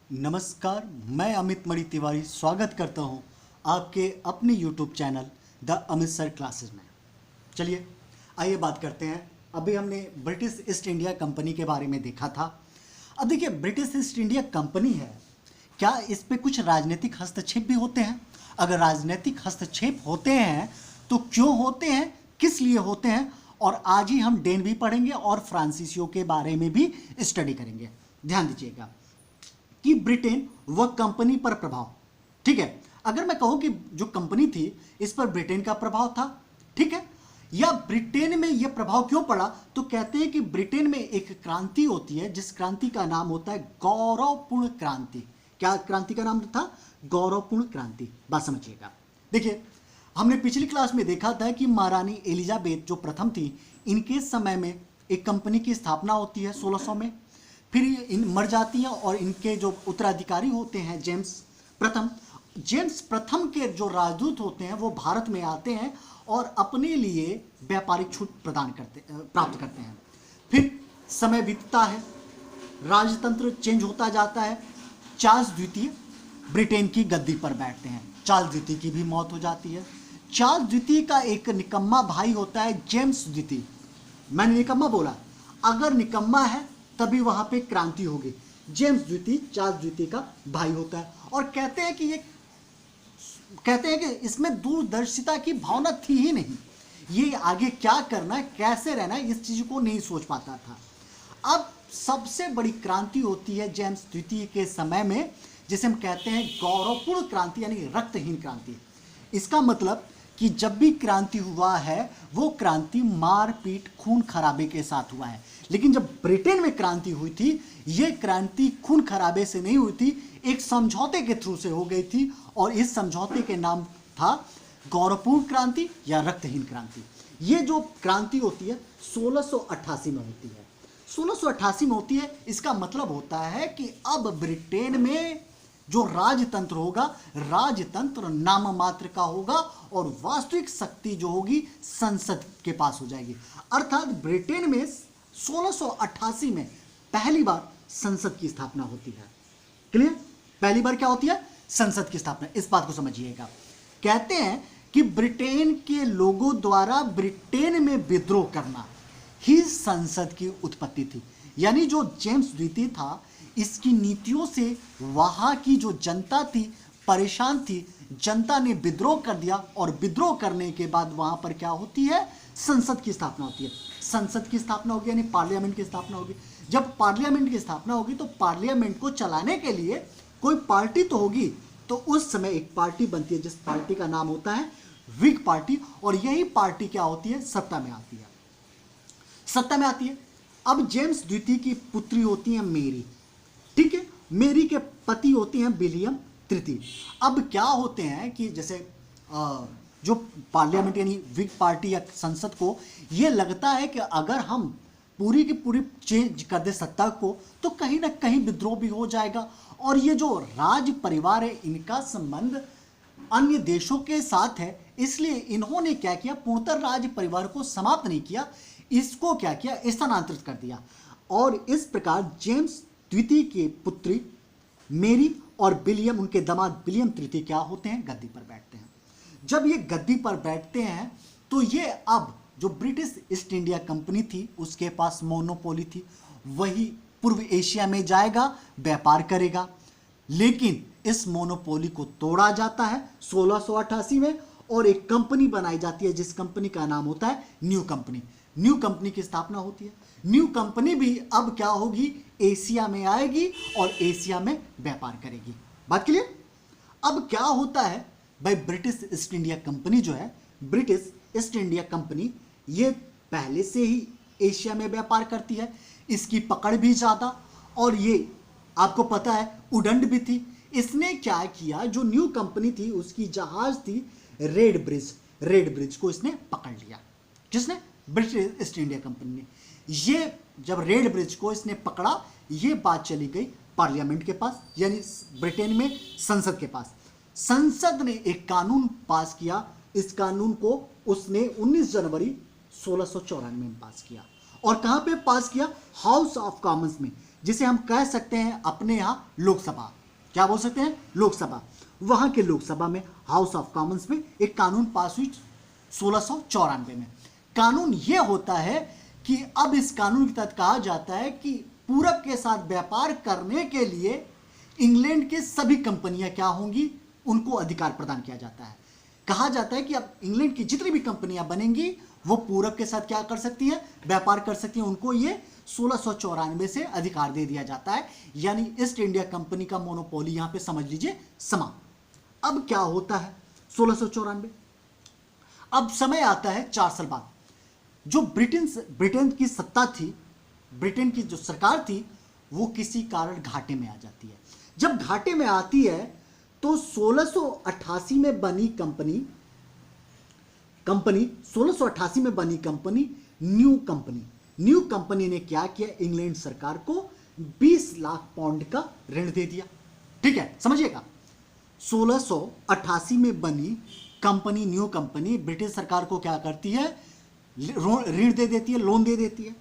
नमस्कार, मैं अमित मणि तिवारी स्वागत करता हूं आपके अपने YouTube channel the Amit sir classes में। चलिए आइए बात करते हैं। अभी हमने ब्रिटिश ईस्ट इंडिया कंपनी के बारे में देखा था। अब देखिए, ब्रिटिश ईस्ट इंडिया कंपनी है, क्या इस पे कुछ राजनीतिक हस्तक्षेप भी होते हैं? अगर राजनीतिक हस्तक्षेप होते हैं तो क्यों होते हैं, किस लिए होते हैं, और आज ही हम डेन भी पढ़ेंगे और फ्रांसीसियों के बारे में भी स्टडी करेंगे। ध्यान दीजिएगा कि ब्रिटेन व कंपनी पर प्रभाव। ठीक है, अगर मैं कहूं कि जो कंपनी थी इस पर ब्रिटेन का प्रभाव था, ठीक है, या ब्रिटेन में यह प्रभाव क्यों पड़ा, तो कहते हैं कि ब्रिटेन में एक क्रांति होती है जिस क्रांति का नाम होता है गौरवपूर्ण क्रांति। क्या क्रांति का नाम था? गौरवपूर्ण क्रांति। बात समझिएगा। देखिए, हमने पिछली क्लास में देखा था कि महारानी एलिजाबेथ जो प्रथम थी, इनके समय में एक कंपनी की स्थापना होती है 1600 में। फिर इन मर जाती हैं और इनके जो उत्तराधिकारी होते हैं जेम्स प्रथम के जो राजदूत होते हैं वो भारत में आते हैं और अपने लिए व्यापारिक छूट प्राप्त करते हैं। फिर समय बीतता है, राजतंत्र चेंज होता जाता है। चार्ल्स द्वितीय ब्रिटेन की गद्दी पर बैठते हैं। चार्ल्स द्वितीय की भी मौत हो जाती है। चार्ल्स द्वितीय का एक निकम्मा भाई होता है जेम्स द्वितीय। मैंने निकम्मा बोला, अगर निकम्मा है तभी वहां पे क्रांति होगी। जेम्स द्वितीय चार्ल्स द्वितीय का भाई होता है और कहते हैं कि इसमें दूरदर्शिता की भावना थी ही नहीं। ये आगे क्या करना है, कैसे रहना है, इस चीज को नहीं सोच पाता था। अब सबसे बड़ी क्रांति होती है जेम्स द्वितीय के समय में, जिसे हम कहते हैं गौरवपूर्ण क्रांति यानी रक्तहीन क्रांति। इसका मतलब कि जब भी क्रांति हुआ है वो क्रांति मारपीट खून खराबे के साथ हुआ है। लेकिन जब ब्रिटेन में क्रांति हुई थी, ये क्रांति खून खराबे से नहीं हुई थी, एक समझौते के थ्रू से हो गई थी और इस समझौते के नाम था गौरवपूर्ण क्रांति या रक्तहीन क्रांति। ये जो क्रांति होती है 1688 में होती है। 1688 में होती है। इसका मतलब होता है कि अब ब्रिटेन में जो राजतंत्र होगा, राजतंत्र नाम मात्र का होगा और वास्तविक शक्ति जो होगी संसद के पास हो जाएगी। अर्थात ब्रिटेन में 1688 में पहली बार संसद की स्थापना होती है। क्लियर? पहली बार क्या होती है? संसद की स्थापना। इस बात को समझिएगा। कहते हैं कि ब्रिटेन के लोगों द्वारा ब्रिटेन में विद्रोह करना ही संसद की उत्पत्ति थी। यानी जो जेम्स द्वितीय था, इसकी नीतियों से वहां की जो जनता थी परेशान थी। जनता ने विद्रोह कर दिया और विद्रोह करने के बाद वहां पर क्या होती है? संसद की स्थापना होती है। संसद की स्थापना होगी यानी पार्लियामेंट की स्थापना होगी। जब पार्लियामेंट की स्थापना होगी तो पार्लियामेंट को चलाने के लिए कोई पार्टी तो होगी। तो उस समय एक पार्टी बनती है जिस पार्टी का नाम होता है व्हिग पार्टी, और यही पार्टी क्या होती है? सत्ता में आती है। सत्ता में आती है। अब जेम्स द्वितीय की पुत्री होती है मेरी। ठीक है, मेरी के पति होते हैं विलियम तृतीय। अब क्या होते हैं कि जैसे जो पार्लियामेंट यानी व्हिग पार्टी या संसद को ये लगता है कि अगर हम पूरी की पूरी चेंज कर दे सत्ता को तो कहीं ना कहीं विद्रोह भी हो जाएगा। और ये जो राज परिवार है इनका संबंध अन्य देशों के साथ है, इसलिए इन्होंने क्या किया? पूर्णतः राज परिवार को समाप्त नहीं किया, इसको क्या किया? स्थानांतरित कर दिया। और इस प्रकार जेम्स द्वितीय के पुत्री मेरी और विलियम, उनके दामाद विलियम तृतीय क्या होते हैं? गद्दी पर बैठते हैं। जब ये गद्दी पर बैठते हैं तो ये अब जो ब्रिटिश ईस्ट इंडिया कंपनी थी उसके पास मोनोपोली थी। वही पूर्व एशिया में जाएगा, व्यापार करेगा। लेकिन इस मोनोपोली को तोड़ा जाता है 1688 में और एक कंपनी बनाई जाती है जिस कंपनी का नाम होता है न्यू कंपनी। न्यू कंपनी की स्थापना होती है। न्यू कंपनी भी अब क्या होगी? एशिया में आएगी और एशिया में व्यापार करेगी। बात क्लियर? अब क्या होता है भाई? ब्रिटिश ईस्ट इंडिया कंपनी जो है, ब्रिटिश ईस्ट इंडिया कंपनी, ये पहले से ही एशिया में व्यापार करती है। इसकी पकड़ भी ज्यादा और ये आपको पता है उदंड भी थी। इसने क्या किया? जो न्यू कंपनी थी उसकी जहाज थी रेड ब्रिज को इसने पकड़ लिया। किसने? ब्रिटिश ईस्ट इंडिया कंपनी ने। ये जब रेड ब्रिज को इसने पकड़ा, ये बात चली गई पार्लियामेंट के पास यानी ब्रिटेन में संसद के पास। संसद ने एक कानून पास किया। इस कानून को उसने 19 जनवरी 1694 में पास किया। और कहां पे पास किया? हाउस ऑफ कॉमन्स में, जिसे हम कह सकते हैं अपने यहाँ लोकसभा, क्या बोल सकते हैं, लोकसभा। वहां के लोकसभा में, हाउस ऑफ कॉमन्स में एक कानून पास हुई 1694 में। कानून यह होता है कि अब इस कानून के तहत कहा जाता है कि पूरब के साथ व्यापार करने के लिए इंग्लैंड के सभी कंपनियां क्या होंगी, उनको अधिकार प्रदान किया जाता है। कहा जाता है कि अब इंग्लैंड की जितनी भी कंपनियां बनेंगी वो पूरब के साथ क्या कर सकती हैं, व्यापार कर सकती हैं। उनको ये 1694 से अधिकार दे दिया जाता है, यानी ईस्ट इंडिया कंपनी का मोनोपोली यहां पे समझ लीजिए समाप्त। अब क्या होता है 1694, अब समय आता है 4 साल बाद। जो ब्रिटेन की सत्ता थी, ब्रिटेन की जो सरकार थी, वो किसी कारण घाटे में आ जाती है। जब घाटे में आती है तो 1688 में बनी कंपनी 1688 में बनी कंपनी न्यू कंपनी ने क्या किया, इंग्लैंड सरकार को 20 लाख पाउंड का ऋण दे दिया। ठीक है, समझिएगा, 1688 में बनी कंपनी न्यू कंपनी ब्रिटिश सरकार को क्या करती है, ऋण दे देती है, लोन दे देती है।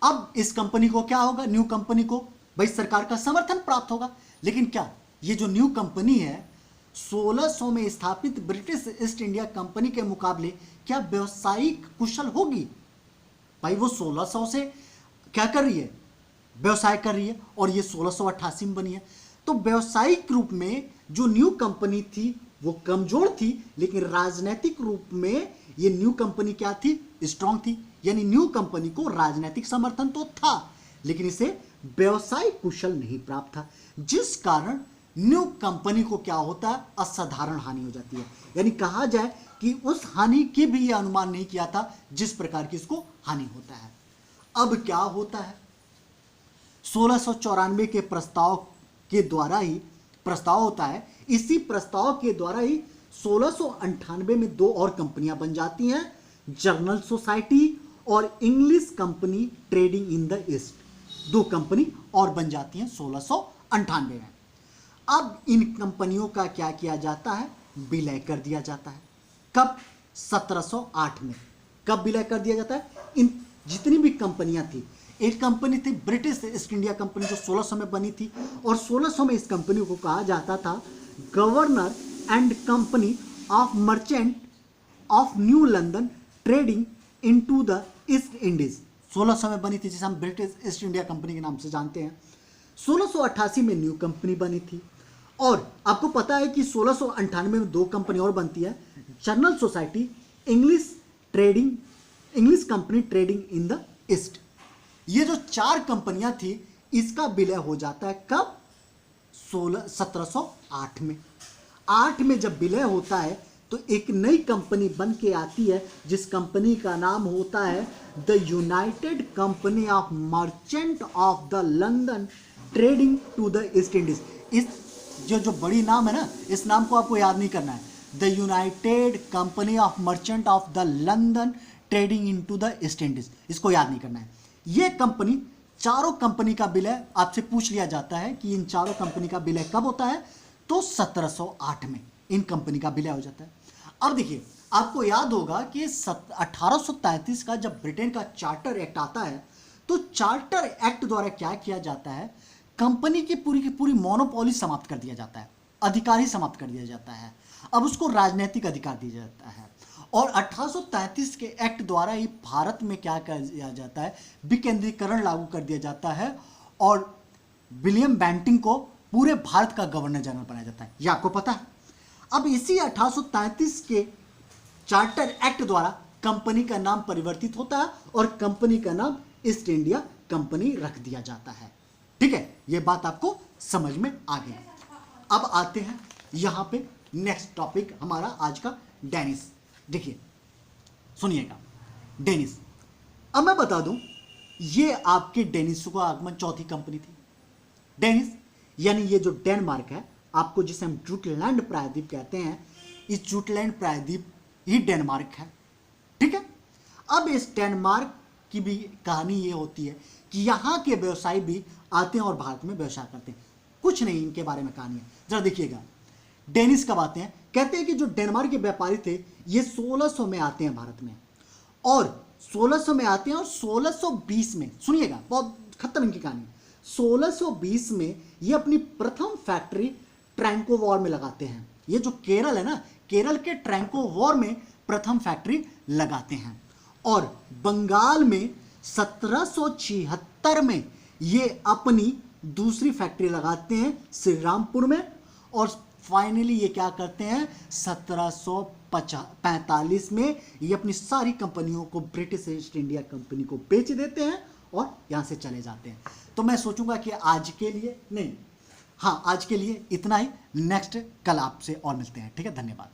अब इस कंपनी को क्या होगा, न्यू कंपनी को भाई सरकार का समर्थन प्राप्त होगा। लेकिन क्या ये जो न्यू कंपनी है 1600 में स्थापित ब्रिटिश ईस्ट इंडिया कंपनी के मुकाबले क्या व्यवसायिक कुशल होगी? भाई वो 1600 से क्या कर रही है, व्यवसाय कर रही है, और ये 1688 में बनी है। तो व्यवसायिक रूप में जो न्यू कंपनी थी वो कमजोर थी, लेकिन राजनीतिक रूप में ये न्यू कंपनी क्या थी, स्ट्रांग थी। यानी न्यू कंपनी को राजनीतिक समर्थन तो था, लेकिन इसे व्यवसायिक कुशल नहीं प्राप्त था, जिस कारण न्यू कंपनी को क्या होता है, असाधारण हानि हो जाती है। यानी कहा जाए कि उस हानि की भी यह अनुमान नहीं किया था जिस प्रकार की इसको हानि होता है। अब क्या होता है, 1694 के प्रस्ताव के द्वारा ही प्रस्ताव होता है, इसी प्रस्ताव के द्वारा ही 1698 में 2 और कंपनियां बन जाती हैं, जर्नल सोसाइटी और English company trading in the east. 2 company और बन जाती हैं 1698 में। अब इन कंपनियों का क्या किया जाता है, विलय कर दिया जाता है। कब, 1708 में। कब विलय कर दिया जाता है, इन जितनी भी कंपनियां थी, एक कंपनी थी ब्रिटिश ईस्ट इंडिया कंपनी जो 1600 में बनी थी, और 1600 में इस कंपनी को कहा जाता था governor and company of Merchant of new London trading into the East Indies. 1600 में बनी थी, जिसे हम ब्रिटिश ईस्ट इंडिया कंपनी के नाम से जानते हैं। 1688 में न्यू कंपनी बनी थी, और आपको पता है कि 1698 में 2 कंपनी और बनती है, journal society, English company trading in the east. ये जो 4 कंपनियां थी, इसका विलय हो जाता है कब, 1708 में। 8 में जब विलय होता है तो एक नई कंपनी बन के आती है, जिस कंपनी का नाम होता है the United Company of Merchant of the London Trading to the East Indies. इस जो बड़ी नाम है ना, इस नाम को आपको याद नहीं करना है, the United Company of Merchant of the London trading into the East Indies, इसको याद नहीं करना है। ये कंपनी, चारों कंपनी का विलय आपसे पूछ लिया जाता है कि इन चारों कंपनी का विलय कब होता है, तो 1708 में इन कंपनी का विलय हो जाता है। अब देखिए, आपको याद होगा कि 1833 का जब ब्रिटेन का चार्टर एक्ट आता है, तो चार्टर एक्ट द्वारा क्या किया जाता है, कंपनी की पूरी मोनोपोली समाप्त कर दिया जाता है, अधिकार ही समाप्त कर दिया जाता है। अब उसको राजनीतिक अधिकार दिया जाता है, और 1833 के एक्ट द्वारा ही भारत में क्या कर दिया जाता है, विकेंद्रीकरण लागू कर दिया जाता है, और विलियम बेंटिंग को पूरे भारत का गवर्नर जनरल बनाया जाता है। यह आपको पता है। अब इसी 1833 के चार्टर एक्ट द्वारा कंपनी का नाम परिवर्तित होता है, और कंपनी का नाम ईस्ट इंडिया कंपनी रख दिया जाता है। ठीक है, यह बात आपको समझ में आ गई। अब आते हैं यहां पे नेक्स्ट टॉपिक हमारा आज का, डेनिस। देखिए, सुनिएगा, डेनिस। अब मैं बता दूं, ये आपके डेनिस का आगमन चौथी कंपनी थी। डेनिस यानी ये जो डेनमार्क है, आपको जिसे हम जुटलैंड प्रायद्वीप कहते हैं, इस जुटलैंड प्रायद्वीप ही डेनमार्क है। ठीक है, अब इस डेनमार्क की भी कहानी ये होती है कि यहाँ के व्यवसायी भी आते हैं और भारत में व्यवसाय करते हैं। कुछ नहीं इनके बारे में कहानी है, जरा देखिएगा। डेनिस कब आते हैं, कहते हैं कि जो डेनमार्क के व्यापारी थे, ये 1600 में आते हैं भारत में, और 1600 में आते हैं, और 1620 में, सुनिएगा, बहुत खत्म इनकी कहानी, 1620 में ये अपनी प्रथम फैक्ट्री ट्रैंकोवॉर में लगाते हैं। ये जो केरल है ना, केरल के ट्रैंकोवॉर में प्रथम फैक्ट्री लगाते हैं। और बंगाल में 1776 में ये अपनी दूसरी फैक्ट्री लगाते हैं श्री रामपुर में। और फाइनली ये क्या करते हैं, 1745 में ये अपनी सारी कंपनियों को ब्रिटिश ईस्ट इंडिया कंपनी को बेच देते हैं और यहां से चले जाते हैं। तो मैं सोचूंगा कि आज के लिए नहीं, हाँ आज के लिए इतना ही। नेक्स्ट कल आपसे और मिलते हैं। ठीक है, धन्यवाद।